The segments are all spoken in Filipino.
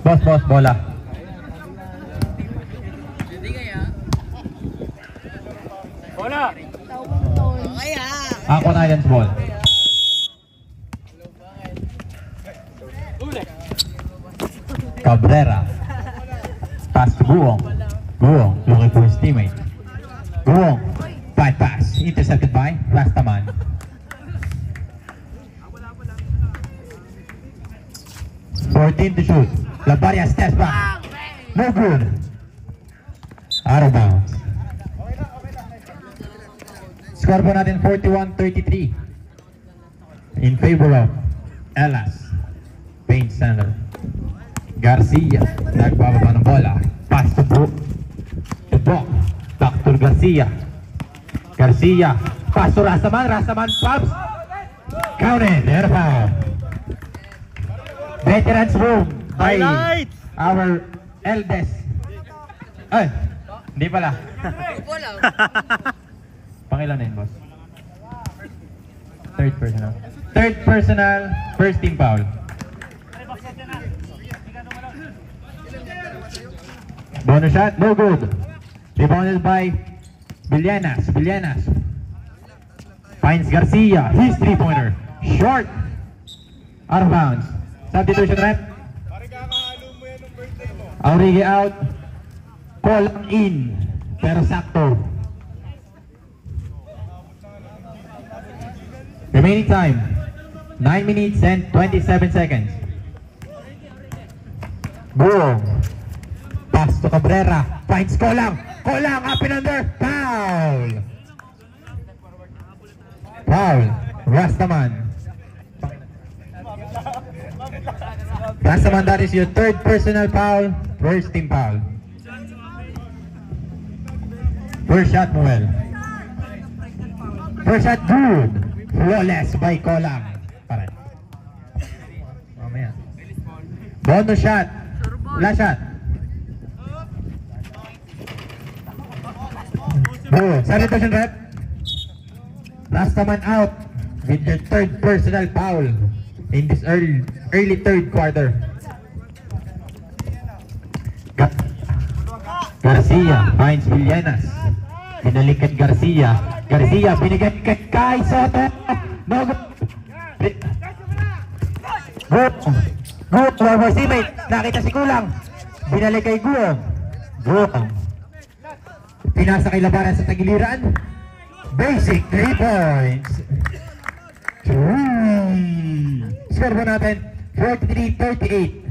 Boss, bola. Bola! Aqua Islands ball. Cabrera. Pass to Guong. Guong looking for his teammate. Guong. Bad pass. Intercepted by Rastaman. Fourteen to shoot. Labaria steps back. No good. Out of bounds. Score po natin 41-33 in favor of Elas Paint Center. Garcia nagbababa ng bola. Pass to Brook. To Brook. Back to Garcia. Garcia. Pass to Rastaman. Rastaman pops. Counted. Air foul. Veterans room by our eldest. Ay, hindi pala. Pangilan na yun, boss? Third personal. Third personal, first team foul. Bonus shot, no good. Rebounded by Villanas. Villanas finds Garcia. His three-pointer. Short. Out of bounds. Substitution rep. Aurigi out. Call in. Pero sakto. Remaining time 9 minutes and 27 seconds. Boom. Pass to Cabrera. Finds Kolang. Kolang up and under. Foul. Foul. Rastaman. Rastaman, that is your third personal foul. First team foul. First shot, Noel. First shot, good. Flawless by Kolang. Parang. Mamaya. Bonus shot. Last shot. Good. Substitution rep. Rastaman out with their third personal foul in this early third quarter. Garcia finds Villanas. Binalikan Garcia. Garcia binigay kay Kai Soto. No good. Good. Good. Over teammate. Nakita si Kulang. Binalik kay Guong. Guong. Pinasa kay Labaran sa tagiliran. Basic 3 points. Score po natin 43-38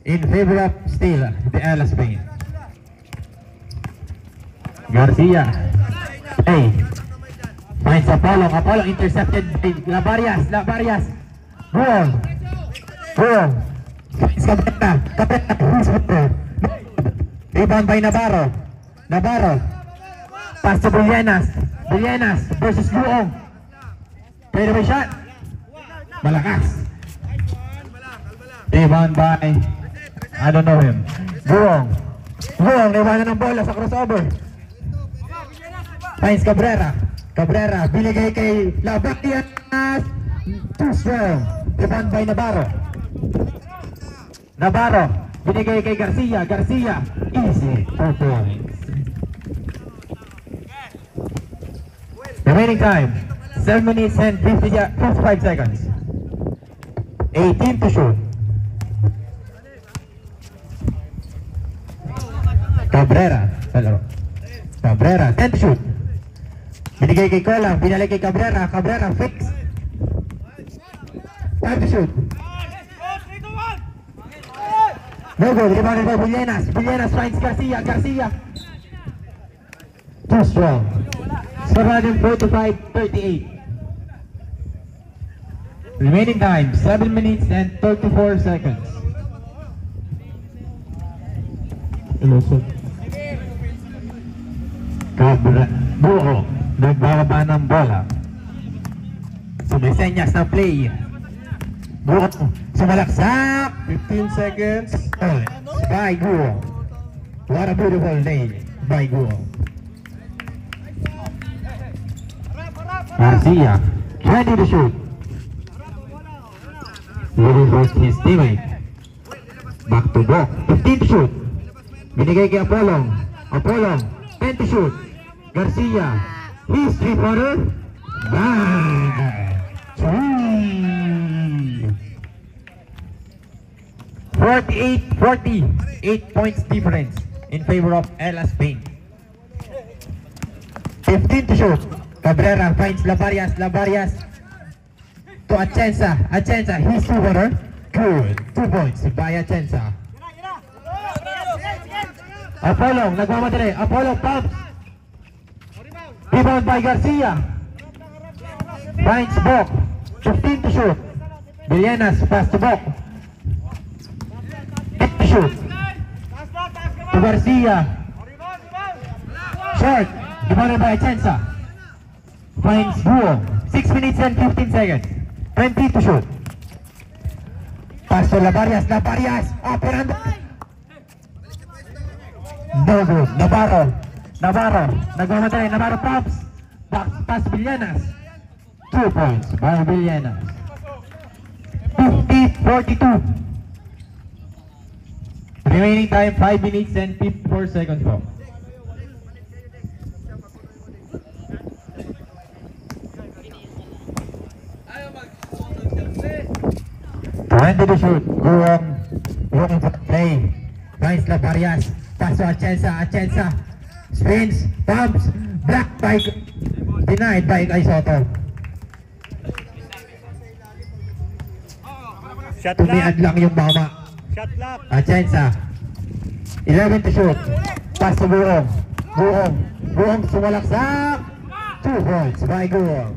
in favor of still the Elas Paint. Garcia. Hey. Finds Apollo. Apollo intercepted by Labarias. Labarias. Guong. Guong. Finds Cabrera. Cabrera. Rebound by Navarro. Navarro. Pass to Villanas. Villanas versus Guong. Pwede ba shot? Malakas. Rebound by, I don't know him. Guong. Guong, rebound ng bola sa crossover. Finds Cabrera. Cabrera, binigay kay Labarias. Too strong. Rebound by Navarro. Navarro, binigay kay Garcia. Garcia, easy. 4 points. Remaining time 7 minutes and 55 seconds. 18 to shoot. Cabrera. Cabrera 10 to shoot. Binigay kay Kolang. Binalik kay Cabrera. Cabrera fix. 5 to shoot. No good. Rebounded by Villanas. Villanas finds Garcia. Garcia. Too strong. 45-38. Remaining time 7 minutes and 34 seconds. Cabrera. Buo. Nagbababa ng bola. Sumisenyas na play. Buo. Sumalaksak. 15 seconds. By Guo. What a beautiful day by Guo. Garcia, ready to shoot. Looking for his teammate. Back to Bok. 15 to shoot. Binigay kay Apolong. Apolong. 10 to shoot. Garcia. His three-pointer. Bang! 48-40. 8 points difference in favor of Ella Spain. 15 to shoot. Cabrera finds Lavarias. Lavarias to Atienza. Atienza, his two-pointer. Good. 2 points by Atienza. Apolong, nagmamadali. Apolong pumps. Rebound by Garcia. Finds Bok. 15 to shoot. Villenas pass to Bok. 8 to shoot. To Garcia. Short. Rebounded by Atienza. Finds Buo. 6 minutes and 15 seconds. 20 to shoot. Pass to Lavarias. Lavarias. Operando. No good. Navarro. Navarro. Nagmamadali. Navarro pops. Pass Villenas. 2 points by Villenas. 50-42. Remaining time 5 minutes and 54 seconds po. 20 to shoot. Guong. Looking for play. Finds Lavarias. Pass to Atienza. Atienza. Spins. Pumps. Block by. Denied by Soto. Shot Tumiad lock. lang yung mama. Shot lock. Atienza. 11 to shoot. Pass to Buong. Buong. Buong sumalaksak. 2 points by Buong.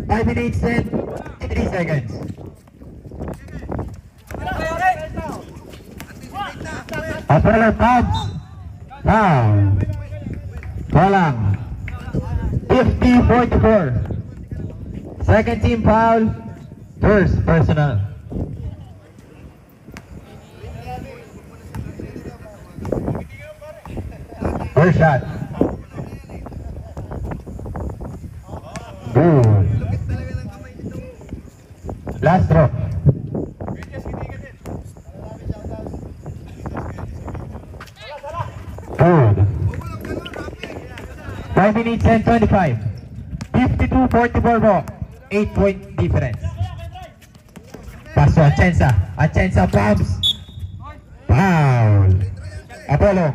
5 minutes and 3 seconds. Apollo Pubs. Foul. Walang. 50-44. Second team foul. First personal. First shot. Good. Last throw. Good. 5 minutes and 25. 52-44 po. 8-point difference. Pass to Atienza. Atienza bombs. Foul. Apollo.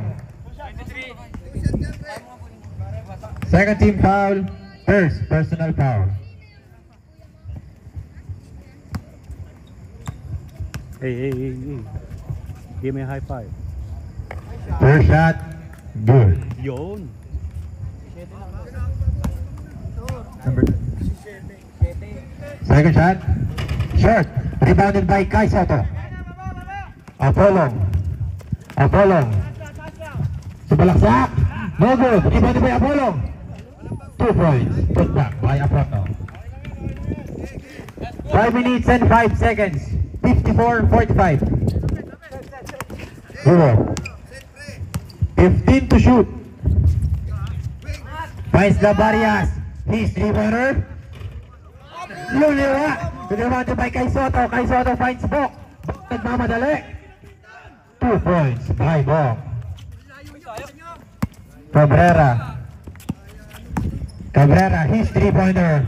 Second team foul. First personal foul. Hey. Give me a high five. First shot. Good. Yun. Number. Second shot. Short. Rebounded by Kai Soto. Apollo. Apollo. Subalaksak. No good. Rebounded by Apollo. 2 points. Put back by Apollo. 5 minutes and 5 seconds. 54-45. Zero. 15 to shoot. Finds Lavarias. His three-pointer. Luliwa. Rebounded by Kai Soto. Kai Soto finds Bok. Bok nagmamadali. 2 points by Bok. Cabrera. Cabrera, his three-pointer.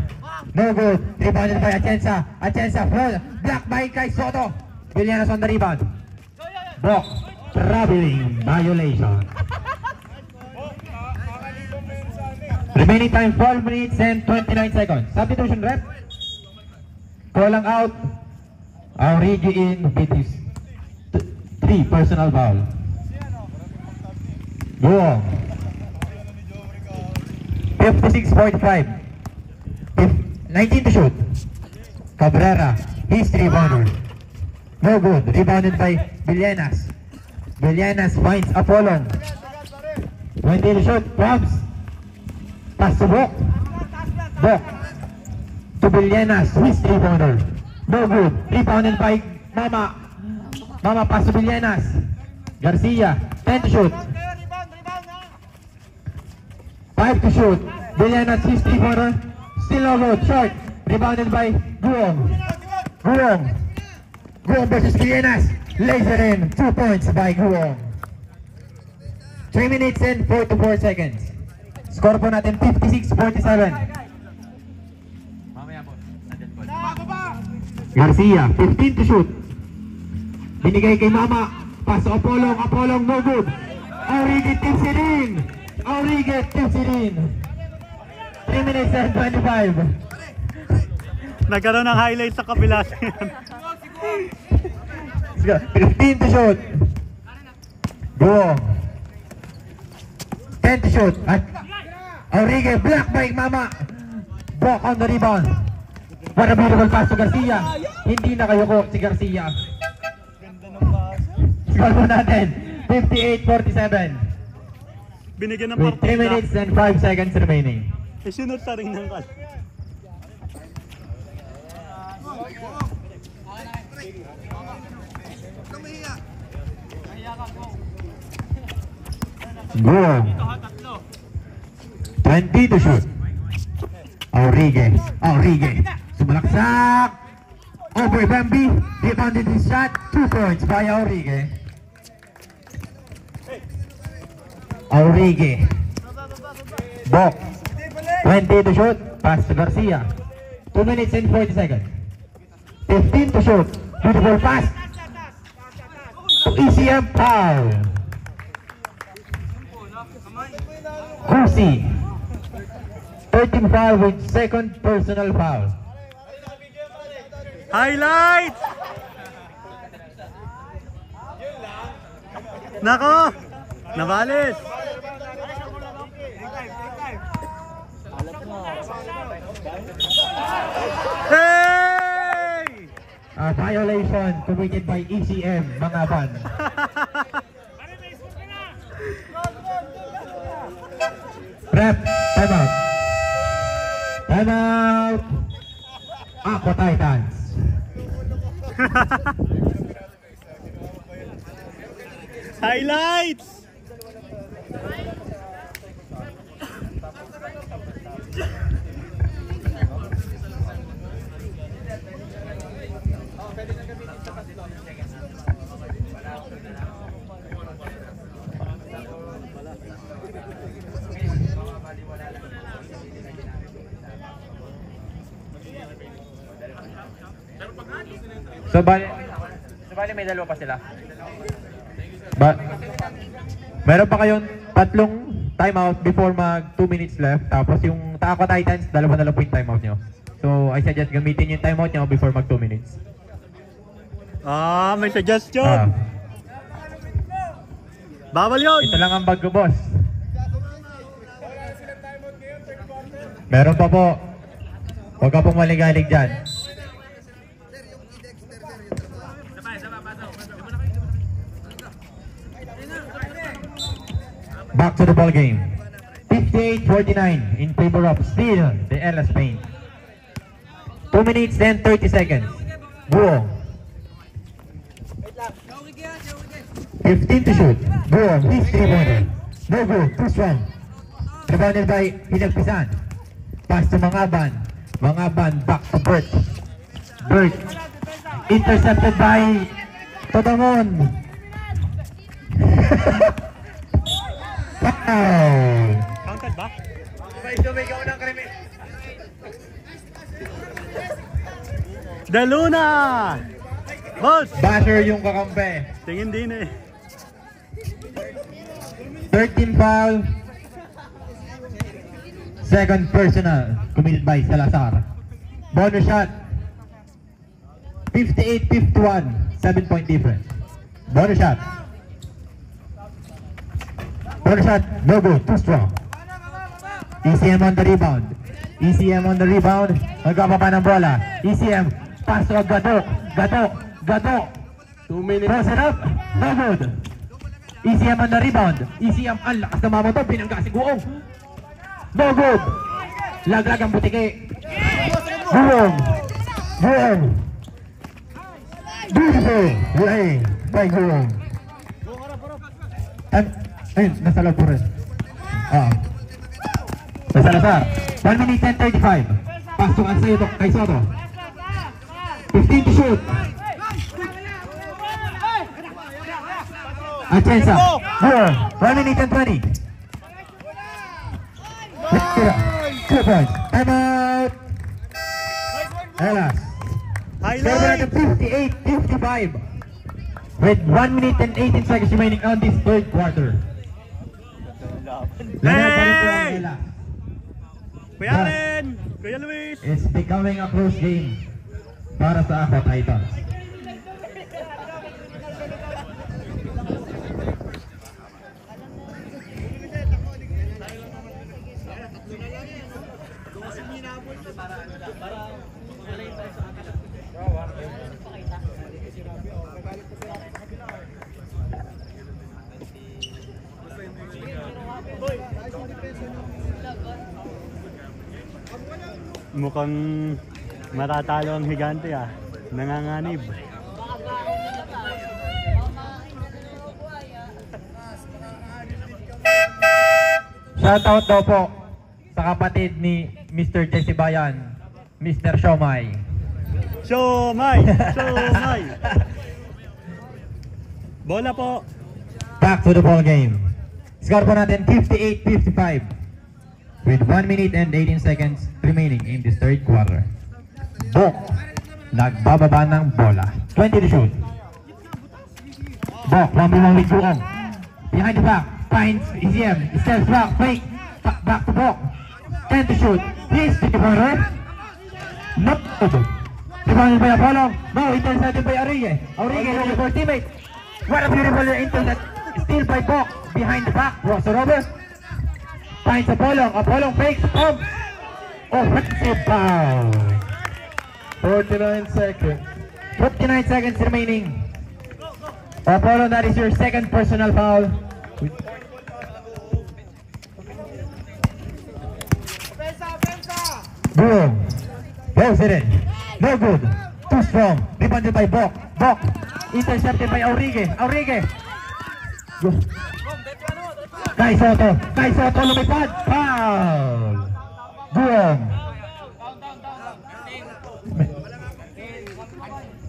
No good. Rebounded by Atienza. Atienza, blocked by Kai Soto. Villenas on the rebound. Bok, traveling violation. Remaining time 12 minutes and 29 seconds. Substitution rep. Calling out. Aurigi in with his 3 personal foul. Buong. 56.5. 19 to shoot. Cabrera, his three-pointer. No good. Rebounded by Villenas. Villenas finds Apollo. 20 to shoot. Bumps. Pass to Bok. Bok. To Villenas, his three-pointer. No good. Rebounded by Mama. Mama pass to Villenas. Garcia. 10 to shoot. 5 to shoot. Villenas, his three-pointer. Still no good. Short. Rebounded by Guong. Guong. Guong versus Villenas. Laser in, 2 points by Guong. 3 minutes and 44 seconds. Score po natin 56-47. Garcia, 15 to shoot. Binigay kay Mama. Pass to Apolong, Apolong, no good. Aurige tips it in. Aurige tips it in. 3 minutes and 25. Nagkaroon ng highlight sa kabila. 15 to shoot. Go. 10 to shoot. At Aurige, block by Mama. Block on the rebound. What a beautiful pass to Garcia. Hindi na kayo ko si Garcia. Score po natin 58-47. Binigyan ng With 3 minutes and 5 seconds remaining. Isunod sa ring ng kal. Go. 20 to shoot. Aurige. Aurige. Sumalaksak. Over Bambi. Rebounded his shot. 2 points by Aurige. Aurige. Bok. 20 to shoot. Pass to Garcia. 2 minutes and 40 seconds. 15 to shoot. Beautiful pass. To ECM foul. Kursi. 13 foul with second personal foul. Highlights! Nako! Nabalis! Hey! A violation committed by ECM, mga fan. Rep, time out. Time out. Aqua Titans. Highlights! So bali may dalawa pa sila. Meron pa kayong tatlong timeout before mag 2 minutes left. Tapos yung Aqua Titans, dalawa na lang po yung timeout nyo. So I suggest gamitin yung timeout nyo before mag 2 minutes. May suggestion. Bawal yun. Ito lang ang bag ko, boss. Meron pa po. Huwag ka pong maligalig dyan. Back to the ball game. 58-49 in favor of still the LS Paint. 2 minutes and 30 seconds. Buong. 15 to shoot. Buong. He's 3-pointer. No good. Too strong. Rebounded by Hinagpisan. Pass to Mangaban. Mangaban back to Bert. Bert. Intercepted by Totamon. Wow! Counted ba? Sumigaw ng krimen. De Luna! Boss! Basher yung kakampi. Tingin din eh. 13 foul. Second personal. Committed by Salazar. Bonus shot. 58-51. 7-point difference. Bonus shot. Bonus shot. No good. Too strong. ECM on the rebound. ECM on the rebound. Magkapapa ng bola. ECM. Pass to Gatok. Gatok. Gatok. 2 minutes. Cross it up. No good. ECM on the rebound. ECM. Ang lakas na mama to. Binangga si Guong. No good. Laglag ang butiki. Guong. Guong. Beautiful play by Guong. Ayun, nasa loob po rin. May Salazar. 1 minute and 35. Pasukan sa'yo kay Soto. 15 to shoot. Atienza. Go. 1 minute and 20. 2 points. Time out. Elas. Highlight! 58-55. With 1 minute and 18 seconds remaining on this third quarter. Hey! Kuya Allen! Kuya Luis! It's becoming a close game para sa Aqua Titans. Mukhang matatalo ang higante ah. Nanganganib. Shoutout daw po sa kapatid ni Mr. Jesse Bayan, Mr. Shomai. Shomai! Shomai! Bola po! Back to the ball game. Score po natin 58-55 with 1 minute and 18 seconds remaining in this third quarter. Bok nagbababa ng bola. 20 to shoot. Bok, 1v1 with Buong. Behind the back, finds ECM. Steps back, fake. Back to Bok. 10 to shoot. He's to the corner. Not good. Rebounded by Apollo. No, intercepted by Aurigue. Aurigue looking for teammate. What a beautiful intercept. Steal by Bok. Behind the back, Roberts. Finds Apollo. Apollo fakes. Pump. Offensive foul. 49 seconds. 59 seconds remaining. Apollo, that is your second personal foul. Boom. Blows it in. No good. Too strong. Rebounded by Bok. Bok. Intercepted by Aurigue. Aurigue. Kai Soto. Kai Soto lumipad. Foul. Boom.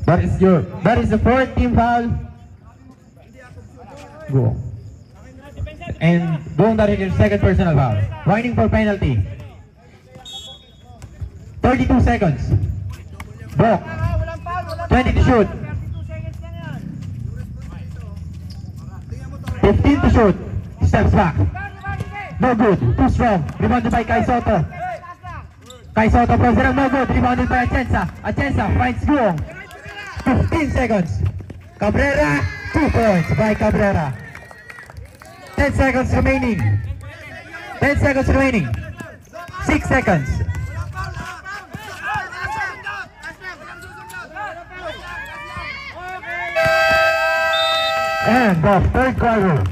That is the fourth team foul. Go. And Boom, that is your second personal foul. Whining for penalty. 32 seconds. Bok. 20 to shoot. 15 to shoot. Steps back. No good. Too strong. Rebounded by Kai Soto. Kai Soto from zero. No good. Rebounded by Atienza. Atienza finds Guong. 15 seconds. Cabrera. 2 points by Cabrera. 10 seconds remaining. 10 seconds remaining. 6 seconds. And the third quarter.